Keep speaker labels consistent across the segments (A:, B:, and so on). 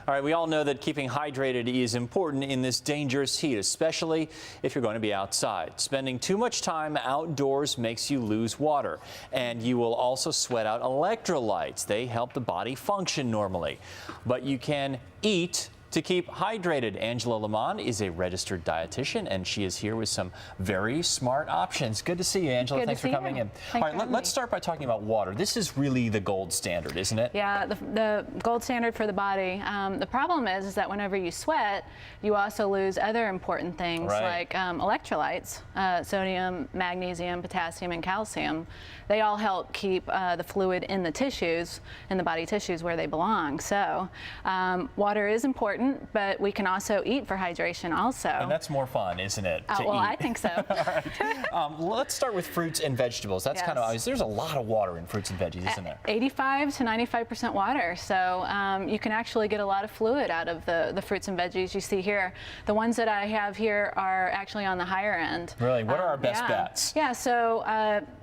A: All right, we all know that keeping hydrated is important in this dangerous heat, especially if you're going to be outside. Spending too much time outdoors makes you lose water, and you will also sweat out electrolytes. They help the body function normally. But you can eat to keep hydrated. Angela Lamont is a registered dietitian, and she is here with some very smart options. Good to see you, Angela.
B: Good
A: Thanks for coming in. All right, let's start by talking about water. This is really the gold standard, isn't it?
B: Yeah, the gold standard for the body. The problem is that whenever you sweat, you also lose other important things like electrolytes, sodium, magnesium, potassium, and calcium. They all help keep the fluid in the tissues, in the body tissues where they belong. So water is important, but we can also eat for hydration also.
A: And that's more fun, isn't it?
B: Well, I think so.
A: All right. Let's start with fruits and vegetables. That's kind of obvious. There's a lot of water in fruits and veggies, isn't there? 85 to
B: 95% water. So you can actually get a lot of fluid out of the fruits and veggies you see here. The ones that I have here are actually on the higher end.
A: Really? What are our best bets?
B: Yeah, so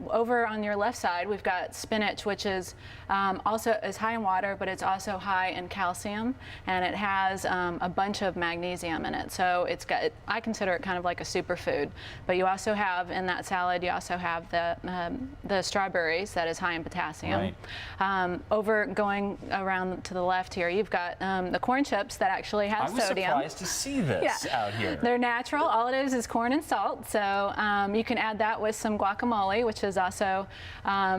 B: over on your left side, we've got spinach, which is also is high in water, but it's also high in calcium, and it has a bunch of magnesium in it. So it's got, I consider it kind of like a superfood. But you also have in that salad, you also have the strawberries that is high in potassium. Right. Over going around to the left here, you've got the corn chips that actually have sodium.
A: I was surprised to see this out here.
B: They're natural. All it is corn and salt. So you can add that with some guacamole, which is also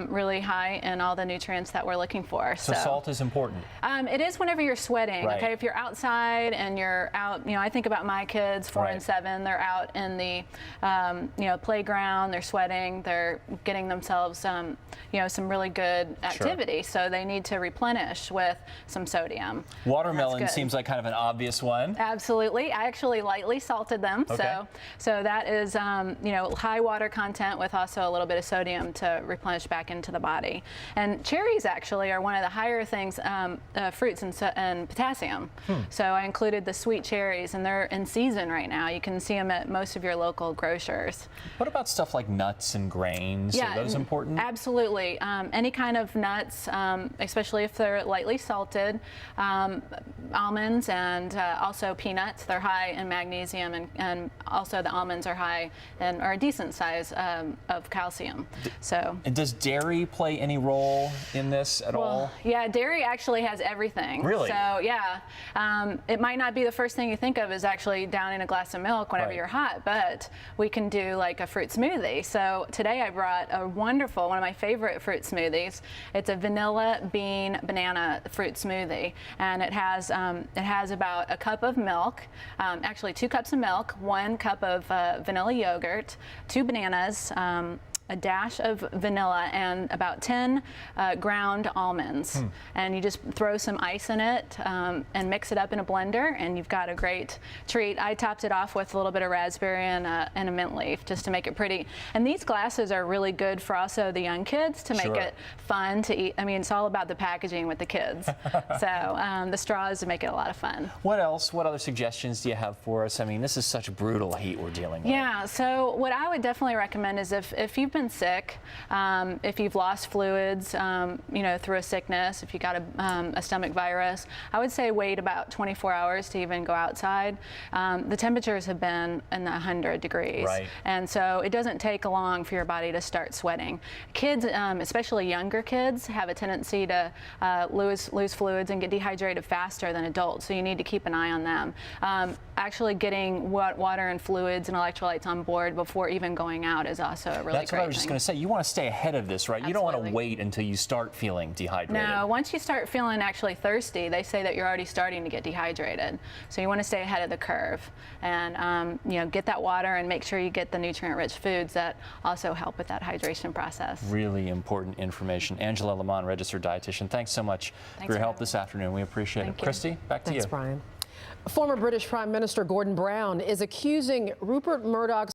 B: really high in all the nutrients that we're looking for.
A: So salt is important.
B: It is whenever you're sweating.
A: Right.
B: Okay, if you're outside and you're out, I think about my kids, 4 and 7. They're out in the playground. They're sweating. They're getting themselves some really good activity. So they need to replenish with some sodium.
A: Watermelon seems like kind of an obvious one.
B: Absolutely. I actually lightly salted them. Okay. So that is high water content with also a little bit of sodium to replenish back into the body. And cherries actually are one of the higher things, fruits and potassium. So I included the sweet cherries, and they're in season right now. You can see them at most of your local grocers.
A: What about stuff like nuts and grains? Are those important?
B: Absolutely. Any kind of nuts, especially if they're lightly salted, almonds and also peanuts. They're high in magnesium, and also the almonds are high and are a decent size of calcium.
A: And does dairy play any role in this at all?
B: Yeah, dairy actually has everything.
A: Really?
B: So yeah, it might not be the first thing you think of is actually down in a glass of milk whenever you're hot, but we can do like a fruit smoothie. So today I brought a wonderful, one of my favorite fruit smoothies. It's a vanilla bean banana fruit smoothie, and it has about a cup of milk, actually 2 cups of milk, 1 cup of vanilla yogurt, 2 bananas, a dash of vanilla, and about 10 ground almonds. And you just throw some ice in it and mix it up in a blender, and you've got a great treat. I topped it off with a little bit of raspberry and a mint leaf just to make it pretty. And these glasses are really good for also the young kids to make it fun to eat. I mean, it's all about the packaging with the kids. So the straws to make it a lot of fun.
A: What else? What other suggestions do you have for us? I mean, this is such brutal heat we're dealing with.
B: Yeah, so what I would definitely recommend is if you've been sick, if you've lost fluids, through a sickness, if you got a stomach virus, I would say wait about 24 hours to even go outside. The temperatures have been in the 100 degrees, and so it doesn't take long for your body to start sweating. Kids, especially younger kids, have a tendency to lose fluids and get dehydrated faster than adults, so you need to keep an eye on them. Actually getting water and fluids and electrolytes on board before even going out is also a really great thing.
A: That's what I was just going to say. You want to stay ahead of this, right?
B: Absolutely.
A: You don't want to wait until you start feeling dehydrated.
B: No, once you start feeling actually thirsty, they say that you're already starting to get dehydrated. So you want to stay ahead of the curve and get that water and make sure you get the nutrient-rich foods that also help with that hydration process.
A: Really important information. Angela Lamont, registered dietitian. Thanks so much for your help this afternoon. We appreciate it. Christy, back to you.
C: Thanks, Brian. Former British Prime Minister Gordon Brown is accusing Rupert Murdoch's